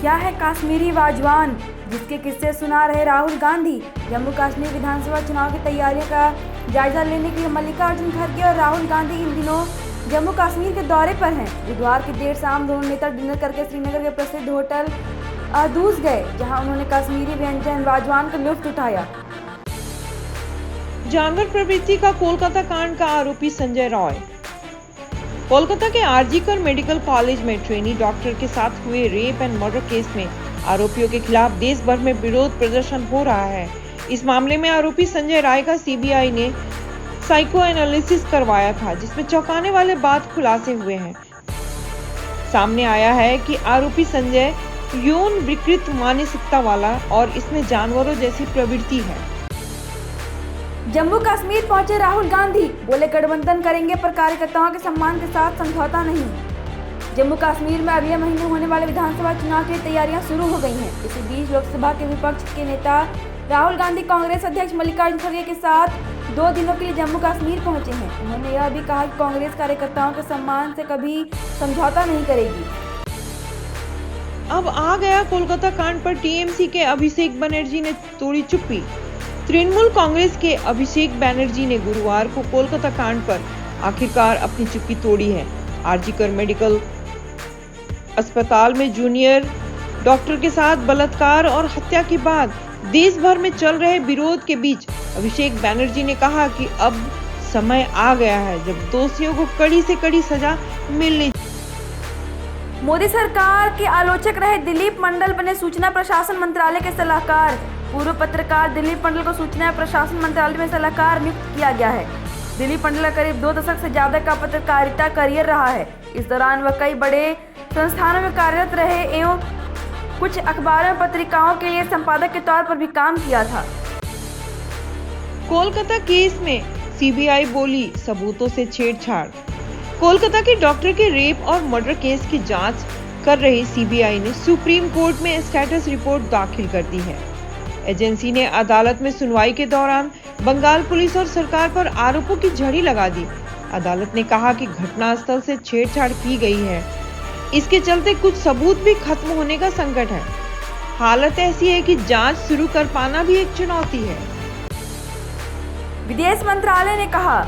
क्या है कश्मीरी वाजवान, जिसके किस्से सुना रहे राहुल गांधी। जम्मू कश्मीर विधानसभा चुनाव की तैयारियों का जायजा लेने के लिए मल्लिकार्जुन खड़गे और राहुल गांधी इन दिनों जम्मू कश्मीर के दौरे पर हैं। बुधवार की देर शाम दोनों नेता डिनर करके श्रीनगर के प्रसिद्ध होटल अदूस गए, जहां उन्होंने कश्मीरी व्यंजन वाजवान का लुत्फ उठाया। जानवर प्रवृत्ति का कोलकाता कांड का आरोपी संजय रॉय। कोलकाता के आरजीकर मेडिकल कॉलेज में ट्रेनी डॉक्टर के साथ हुए रेप एंड मर्डर केस में आरोपियों के खिलाफ देश भर में विरोध प्रदर्शन हो रहा है। इस मामले में आरोपी संजय राय का सीबीआई ने साइको एनालिसिस करवाया था, जिसमें चौंकाने वाले बात खुलासे हुए हैं। सामने आया है कि आरोपी संजय यौन विकृत मानसिकता वाला और इसमें जानवरों जैसी प्रवृत्ति है। जम्मू कश्मीर पहुंचे राहुल गांधी, बोले गठबंधन करेंगे पर कार्यकर्ताओं के सम्मान के साथ समझौता नहीं। जम्मू कश्मीर में अगले महीने होने वाले विधानसभा चुनाव की तैयारियां शुरू हो गई हैं। इसी बीच लोकसभा के विपक्ष के नेता राहुल गांधी कांग्रेस अध्यक्ष मल्लिकार्जुन खड़गे के साथ 2 दिनों के लिए जम्मू कश्मीर पहुंचे हैं। उन्होंने यह भी कहा कि कांग्रेस कार्यकर्ताओं के सम्मान से कभी समझौता नहीं करेगी। अब आ गया कोलकाता कांड पर टीएमसी के अभिषेक बनर्जी ने तोड़ी चुप्पी। तृणमूल कांग्रेस के अभिषेक बनर्जी ने गुरुवार को कोलकाता कांड पर आखिरकार अपनी चुप्पी तोड़ी है। आरजीकर मेडिकल अस्पताल में जूनियर डॉक्टर के साथ बलात्कार और हत्या के बाद देश भर में चल रहे विरोध के बीच अभिषेक बनर्जी ने कहा कि अब समय आ गया है जब दोषियों को कड़ी से कड़ी सजा मिलनी। मोदी सरकार के आलोचक रहे दिलीप मंडल बने सूचना प्रशासन मंत्रालय के सलाहकार। पूर्व पत्रकार दिलीप मंडल को सूचना प्रशासन मंत्रालय में सलाहकार नियुक्त किया गया है। दिलीप मंडल का करीब 2 दशक से ज्यादा का पत्रकारिता करियर रहा है। इस दौरान वह कई बड़े संस्थानों में कार्यरत रहे एवं कुछ अखबारों और पत्रिकाओं के लिए संपादक के तौर पर भी काम किया था। कोलकाता केस में सीबीआई बोली सबूतों से छेड़छाड़। कोलकाता के डॉक्टर के रेप और मर्डर केस की जांच कर रही सीबीआई ने सुप्रीम कोर्ट में स्टेटस रिपोर्ट दाखिल कर दी है। एजेंसी ने अदालत में सुनवाई के दौरान बंगाल पुलिस और सरकार पर आरोपों की झड़ी लगा दी। अदालत ने कहा कि घटनास्थल से छेड़छाड़ की गई है, इसके चलते कुछ सबूत भी खत्म होने का संकट है। हालत ऐसी है कि जांच शुरू कर पाना भी एक चुनौती है। विदेश मंत्रालय ने कहा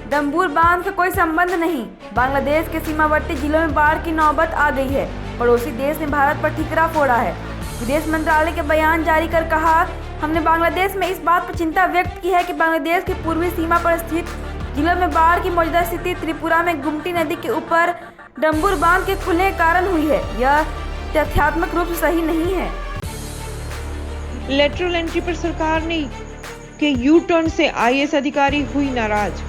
डम्बूर बांध का कोई संबंध नहीं। बांग्लादेश के सीमावर्ती जिलों में बाढ़ की नौबत आ गई है। पड़ोसी देश ने भारत पर ठिकरा फोड़ा है। विदेश मंत्रालय के बयान जारी कर कहा, हमने बांग्लादेश में इस बात पर चिंता व्यक्त की है कि बांग्लादेश की पूर्वी सीमा पर स्थित जिलों में बाढ़ की मौजूदा स्थिति त्रिपुरा में गुमटी नदी के ऊपर डम्बूर बांध के खुलने के कारण हुई है। यह तथ्यात्मक रूप से सही नहीं है। लेटरल एंट्री पर सरकार ने के यू टर्न से आईएएस अधिकारी हुई नाराज।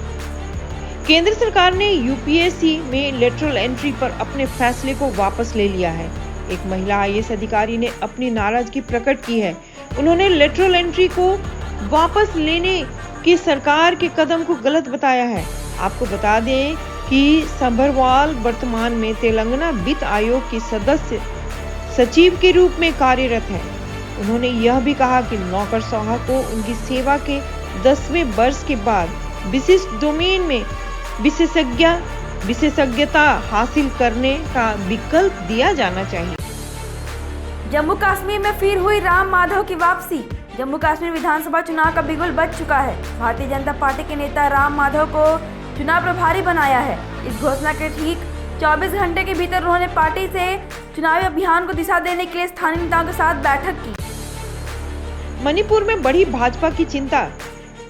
केंद्र सरकार ने यूपीएससी में लेटरल एंट्री पर अपने फैसले को वापस ले लिया है। एक महिला आईएएस अधिकारी ने अपनी नाराजगी प्रकट की है। उन्होंने लेटरल एंट्री को वापस लेने की सरकार के कदम को गलत बताया है। आपको बता दें कि सभरवाल वर्तमान में तेलंगाना वित्त आयोग की सदस्य सचिव के रूप में कार्यरत है। उन्होंने यह भी कहा कि नौकरशाह को उनकी सेवा के 10वें वर्ष के बाद विशिष्ट डोमेन में विशेषज्ञता हासिल करने का विकल्प दिया जाना चाहिए। जम्मू कश्मीर में फिर हुई राम माधव की वापसी। जम्मू कश्मीर विधानसभा चुनाव का बिगुल बज चुका है। भारतीय जनता पार्टी के नेता राम माधव को चुनाव प्रभारी बनाया है। इस घोषणा के ठीक 24 घंटे के भीतर उन्होंने पार्टी से चुनावी अभियान को दिशा देने के लिए स्थानीय नेताओं के साथ बैठक की। मणिपुर में बढ़ी भाजपा की चिंता।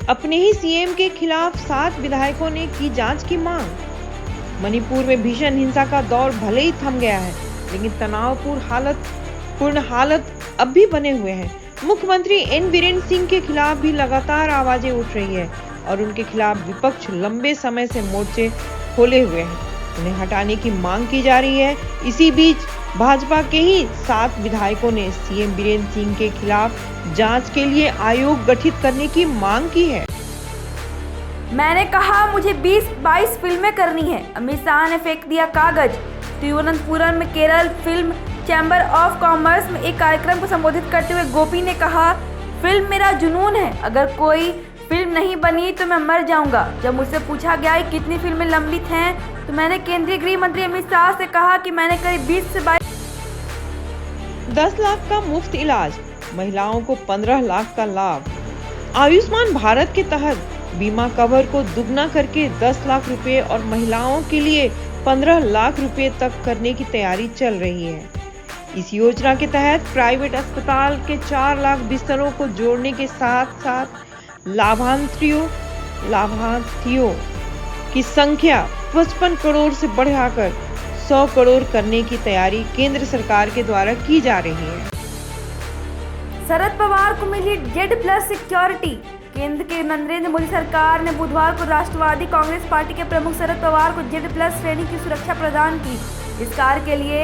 अपने ही सीएम के खिलाफ 7 विधायकों ने की जांच की मांग। मणिपुर में भीषण हिंसा का दौर भले ही थम गया है, लेकिन तनावपूर्ण हालत अब भी बने हुए हैं। मुख्यमंत्री एन बीरेन सिंह के खिलाफ भी लगातार आवाजें उठ रही है और उनके खिलाफ विपक्ष लंबे समय से मोर्चे खोले हुए हैं। उन्हें हटाने की मांग की जा रही है। इसी बीच भाजपा के ही 7 विधायकों ने सीएम बीरेन सिंह के खिलाफ जांच के लिए आयोग गठित करने की मांग की है। मैंने कहा मुझे 20-22 फिल्में करनी है। अमित शाह ने फेंक दिया कागज। तिरुवनंतपुरम में Kerala film chamber of commerce में एक कार्यक्रम को संबोधित करते हुए गोपी ने कहा, फिल्म मेरा जुनून है। अगर कोई फिल्म नहीं बनी तो मैं मर जाऊंगा। जब मुझसे पूछा गया कि कितनी फिल्में लंबित हैं तो मैंने केंद्रीय गृह मंत्री अमित शाह से कहा कि मैंने करीब 20 से 22। 10 लाख का मुफ्त इलाज, महिलाओं को 15 लाख का लाभ। आयुष्मान भारत के तहत बीमा कवर को दुगना करके 10 लाख रुपए और महिलाओं के लिए 15 लाख रुपए तक करने की तैयारी चल रही है। इस योजना के तहत प्राइवेट अस्पताल के 4 लाख बिस्तरों को जोड़ने के साथ साथ लाभार्थियों की संख्या 55 करोड़ से बढ़ाकर 100 करोड़ करने की तैयारी केंद्र सरकार के द्वारा की जा रही है। शरद पवार को मिली Z+ सिक्योरिटी। केंद्र के नरेंद्र मोदी सरकार ने बुधवार को राष्ट्रवादी कांग्रेस पार्टी के प्रमुख शरद पवार को Z+ श्रेणी की सुरक्षा प्रदान की। इस कार्य के लिए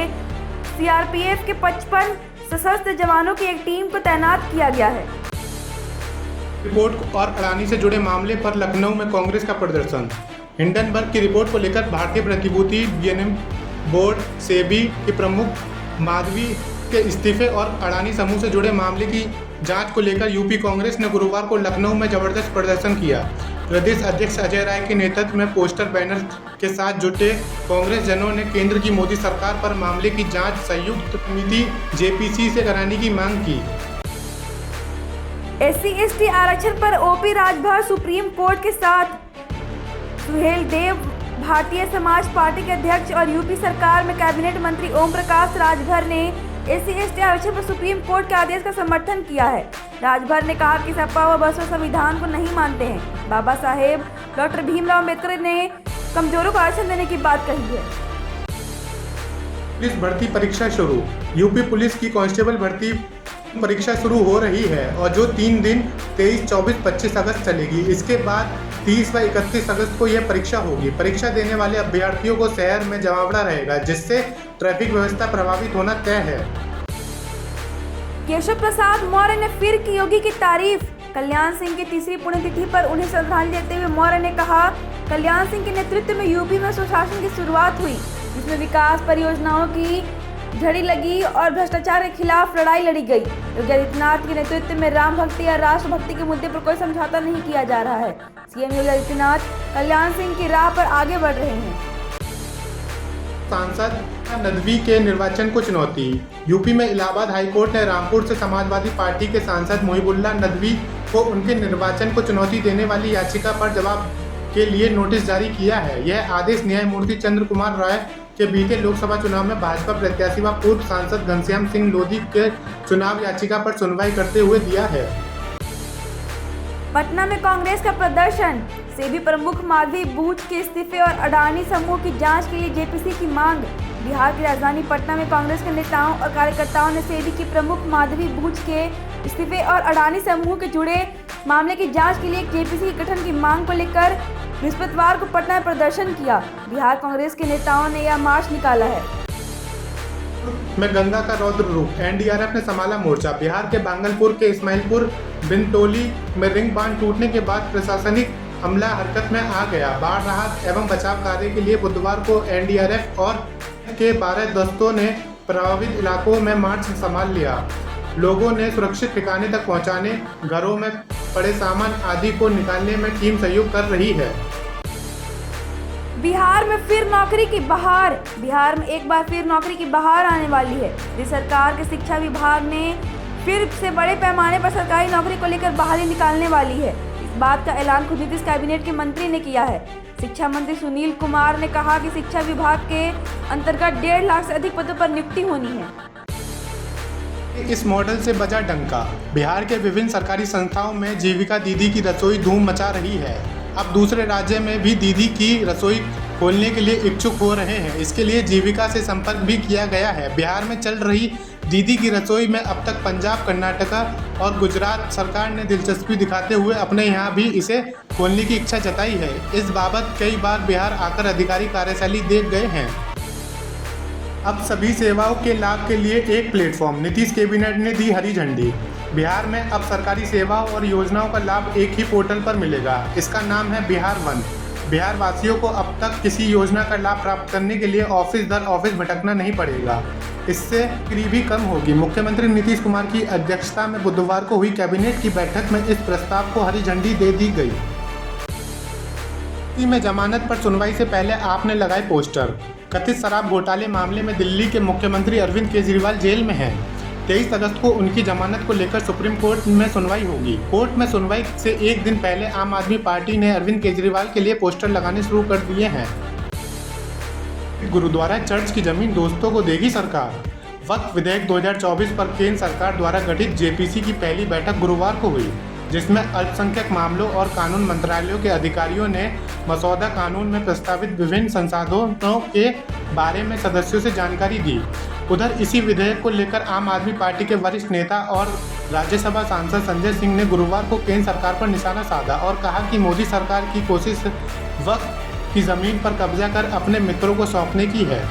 CRPF के 55 सशस्त्र जवानों की एक टीम को तैनात किया गया है। रिपोर्ट और अडानी से जुड़े मामले पर लखनऊ में कांग्रेस का प्रदर्शन। हिंडनबर्ग की रिपोर्ट को लेकर भारतीय प्रतिभूति विनिमय बोर्ड सेबी के प्रमुख माधवी के इस्तीफे और अडानी समूह से जुड़े मामले की जांच को लेकर यूपी कांग्रेस ने गुरुवार को लखनऊ में जबरदस्त प्रदर्शन किया। प्रदेश अध्यक्ष अजय राय के नेतृत्व में पोस्टर बैनर के साथ जुटे कांग्रेस जनों ने केंद्र की मोदी सरकार पर मामले की जांच संयुक्त समिति JPC से कराने की मांग की। SC/ST आरक्षण पर OP राजभर सुप्रीम कोर्ट के साथ। सुहेल देव भारतीय समाज पार्टी के अध्यक्ष और यूपी सरकार में कैबिनेट मंत्री ओम प्रकाश राजभर ने SC/ST आरक्षण पर सुप्रीम कोर्ट के आदेश का समर्थन किया है। राजभर ने कहा कि सपा व बसपा संविधान को नहीं मानते हैं। बाबा साहेब डॉक्टर भीमराव अम्बेडकर ने कमजोरों को आरक्षण देने की बात कही है। पुलिस भर्ती परीक्षा शुरू। यूपी पुलिस की कांस्टेबल भर्ती परीक्षा शुरू हो रही है और जो 3 दिन 23, 24, 25 अगस्त चलेगी। इसके बाद 30 व 31 अगस्त को यह परीक्षा होगी। परीक्षा देने वाले अभ्यर्थियों को शहर में जमावड़ा रहेगा, जिससे ट्रैफिक व्यवस्था प्रभावित होना तय है। केशव प्रसाद मौर्य ने फिर की योगी की तारीफ। कल्याण सिंह की तीसरी पुण्यतिथि पर उन्हें श्रद्धांजलि देते हुए मौर्य ने कहा, कल्याण सिंह के नेतृत्व में यूपी में सुशासन की शुरुआत हुई, जिसमें विकास परियोजनाओं की झड़ी लगी और भ्रष्टाचार के खिलाफ लड़ाई लड़ी गई। योगी आदित्यनाथ के नेतृत्व में राम भक्ति या राष्ट्र भक्ति के मुद्दे पर कोई समझौता नहीं किया जा रहा है। CM योगी आदित्यनाथ कल्याण सिंह की राह पर आगे बढ़ रहे हैं। सांसद नदवी के निर्वाचन को चुनौती। यूपी में इलाहाबाद हाईकोर्ट ने रामपुर से समाजवादी पार्टी के सांसद मोहिबुल्लाह नदवी को उनके निर्वाचन को चुनौती देने वाली याचिका पर जवाब के लिए नोटिस जारी किया है। यह आदेश न्यायमूर्ति चंद्र कुमार राय के बीते लोकसभा चुनाव में भाजपा प्रत्याशी व पूर्व सांसद घनश्याम सिंह लोधी के चुनाव याचिका पर सुनवाई करते हुए दिया है। पटना में कांग्रेस का प्रदर्शन। सेबी प्रमुख माधवी बूच के इस्तीफे और अडानी समूह की जांच के लिए JPC की मांग। बिहार की राजधानी पटना में कांग्रेस के नेताओं और कार्यकर्ताओं ने सेबी की प्रमुख माधवी बूच के इस्तीफे और अडानी समूह के जुड़े मामले की जांच के लिए JPC के गठन की मांग को लेकर बृहस्पतिवार को पटना में प्रदर्शन किया। बिहार कांग्रेस के नेताओं ने यह मार्च निकाला है। में गंगा का रौद्र रूप। NDRF ने संभाला मोर्चा। बिहार के बांगलपुर के इस्माइलपुर बिनटोली में रिंग बांध टूटने के बाद प्रशासनिक अमला हरकत में आ गया। बाढ़ राहत एवं बचाव कार्य के लिए बुधवार को NDRF और के 12 दस्तों ने प्रभावित इलाकों में मार्च संभाल लिया। लोगों ने सुरक्षित ठिकाने तक पहुंचाने, घरों में पड़े सामान आदि को निकालने में टीम सहयोग कर रही है। बिहार में फिर नौकरी की बहार। बिहार में एक बार फिर नौकरी की बहार आने वाली है। राज्य सरकार के शिक्षा विभाग ने फिर से बड़े पैमाने पर सरकारी नौकरी को लेकर बहाली निकालने वाली है। इस बात का ऐलान खुद नीतीश कैबिनेट के मंत्री ने किया है। शिक्षा मंत्री सुनील कुमार ने कहा कि शिक्षा विभाग के अंतर्गत 1.5 लाख से अधिक पदों पर नियुक्ति होनी है। इस मॉडल से बजा डंका। बिहार के विभिन्न सरकारी संस्थाओं में जीविका दीदी की रसोई धूम मचा रही है। अब दूसरे राज्य में भी दीदी की रसोई खोलने के लिए इच्छुक हो रहे हैं। इसके लिए जीविका से संपर्क भी किया गया है। बिहार में चल रही दीदी की रसोई में अब तक पंजाब, कर्नाटका और गुजरात सरकार ने दिलचस्पी दिखाते हुए अपने यहाँ भी इसे खोलने की इच्छा जताई है। इस बाबत कई बार बिहार आकर अधिकारी कार्यशैली देख गए हैं। अब सभी सेवाओं के लाभ के लिए एक प्लेटफॉर्म। नीतीश कैबिनेट ने दी हरी झंडी। बिहार में अब सरकारी सेवाओं और योजनाओं का लाभ एक ही पोर्टल पर मिलेगा। इसका नाम है बिहार वन। बिहार वासियों को अब तक किसी योजना का लाभ प्राप्त करने के लिए ऑफिस दर ऑफिस भटकना नहीं पड़ेगा। इससे बिक्री भी कम होगी। मुख्यमंत्री नीतीश कुमार की अध्यक्षता में बुधवार को हुई कैबिनेट की बैठक में इस प्रस्ताव को हरी झंडी दे दी गई। में जमानत पर सुनवाई से पहले आपने लगाए पोस्टर। कथित शराब घोटाले मामले में दिल्ली के मुख्यमंत्री अरविंद केजरीवाल जेल में हैं। 23 अगस्त को उनकी जमानत को लेकर सुप्रीम कोर्ट में सुनवाई होगी। कोर्ट में सुनवाई से एक दिन पहले आम आदमी पार्टी ने अरविंद केजरीवाल के लिए पोस्टर लगाने शुरू कर दिए हैं। गुरुद्वारा चर्च की जमीन दोस्तों को देगी सरकार। वक्फ विधेयक 2024 पर केंद्र सरकार द्वारा गठित जेपीसी की पहली बैठक गुरुवार को हुई, जिसमें अल्पसंख्यक मामलों और कानून मंत्रालयों के अधिकारियों ने मसौदा कानून में प्रस्तावित विभिन्न संशोधनों के बारे में सदस्यों से जानकारी दी। उधर इसी विधेयक को लेकर आम आदमी पार्टी के वरिष्ठ नेता और राज्यसभा सांसद संजय सिंह ने गुरुवार को केंद्र सरकार पर निशाना साधा और कहा कि मोदी सरकार की कोशिश वक्फ की जमीन पर कब्जा कर अपने मित्रों को सौंपने की है।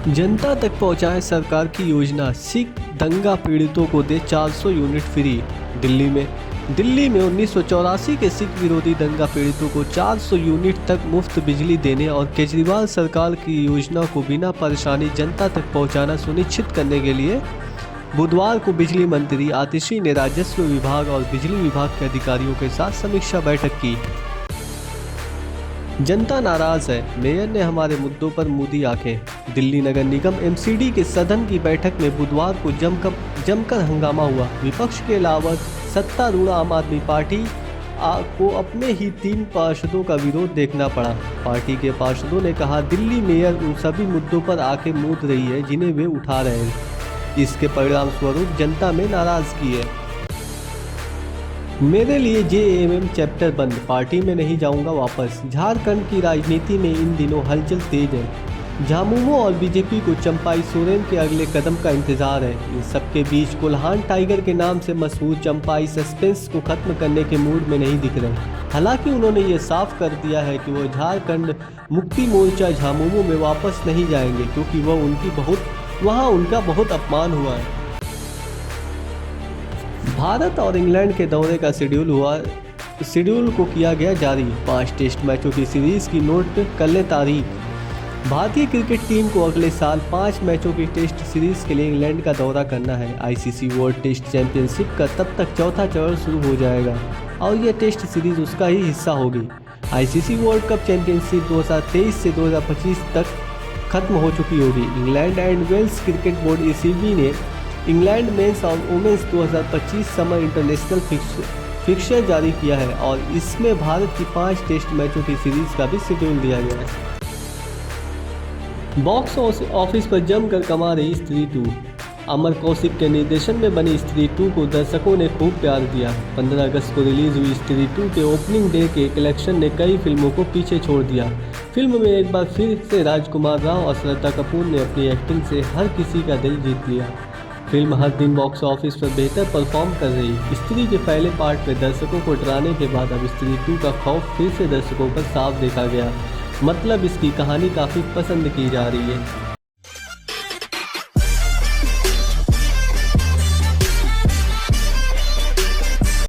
जनता तक पहुंचाए सरकार की योजना, सिख दंगा पीड़ितों को दे 400 यूनिट फ्री। दिल्ली में 1984 के सिख विरोधी दंगा पीड़ितों को 400 यूनिट तक मुफ्त बिजली देने और केजरीवाल सरकार की योजना को बिना परेशानी जनता तक पहुंचाना सुनिश्चित करने के लिए बुधवार को बिजली मंत्री आतिशी ने राजस्व विभाग और बिजली विभाग के अधिकारियों के साथ समीक्षा बैठक की। जनता नाराज है, मेयर ने हमारे मुद्दों पर मूंदी आंखें। दिल्ली नगर निगम एमसीडी के सदन की बैठक में बुधवार को जमकर हंगामा हुआ। विपक्ष के अलावा सत्तारूढ़ आम आदमी पार्टी को अपने ही 3 पार्षदों का विरोध देखना पड़ा। पार्टी के पार्षदों ने कहा, दिल्ली मेयर उन सभी मुद्दों पर आंखें मूंद रही है जिन्हें वे उठा रहे हैं। इसके परिणाम स्वरूप जनता में नाराजगी है। मेरे लिए जेएमएम चैप्टर बंद, पार्टी में नहीं जाऊंगा वापस। झारखंड की राजनीति में इन दिनों हलचल तेज है। झामुमो और बीजेपी को चंपाई सोरेन के अगले कदम का इंतजार है। इन सबके बीच कोल्हान टाइगर के नाम से मशहूर चंपाई सस्पेंस को खत्म करने के मूड में नहीं दिख रहे। हालांकि उन्होंने ये साफ कर दिया है कि वो झारखंड मुक्ति मोर्चा झामुमो में वापस नहीं जाएंगे, क्योंकि वहाँ उनका बहुत अपमान हुआ है। भारत और इंग्लैंड के दौरे का शेड्यूल को किया गया जारी। 5 टेस्ट मैचों की सीरीज की नोट कर लें तारीख। भारतीय क्रिकेट टीम को अगले साल 5 मैचों की टेस्ट सीरीज के लिए इंग्लैंड का दौरा करना है। आईसीसी वर्ल्ड टेस्ट चैंपियनशिप का तब तक चौथा चरण शुरू हो जाएगा और यह टेस्ट सीरीज उसका ही हिस्सा होगी। आईसीसी वर्ल्ड कप चैंपियनशिप 2023 से 2025 तक खत्म हो चुकी होगी। England and Wales cricket board ECB ने इंग्लैंड मेंस और वुमेन्स 2025 समर इंटरनेशनल फिक्सचर जारी किया है और इसमें भारत की 5 टेस्ट मैचों की सीरीज का भी शेड्यूल दिया गया है। बॉक्स ऑफिस पर जमकर कमा रही स्त्री 2। अमर कौशिक के निर्देशन में बनी स्त्री 2 को दर्शकों ने खूब प्यार दिया। 15 अगस्त को रिलीज हुई स्त्री 2 के ओपनिंग डे के कलेक्शन ने कई फिल्मों को पीछे छोड़ दिया। फिल्म में एक बार फिर से राजकुमार राव और श्रद्धा कपूर ने अपनी एक्टिंग से हर किसी का दिल जीत लिया। फिल्म हर दिन बॉक्स ऑफिस पर बेहतर परफॉर्म कर रही। स्त्री के पहले पार्ट में दर्शकों को डराने के बाद अब स्त्री 2 का खौफ फिर से दर्शकों पर साफ देखा गया। मतलब इसकी कहानी काफ़ी पसंद की जा रही है।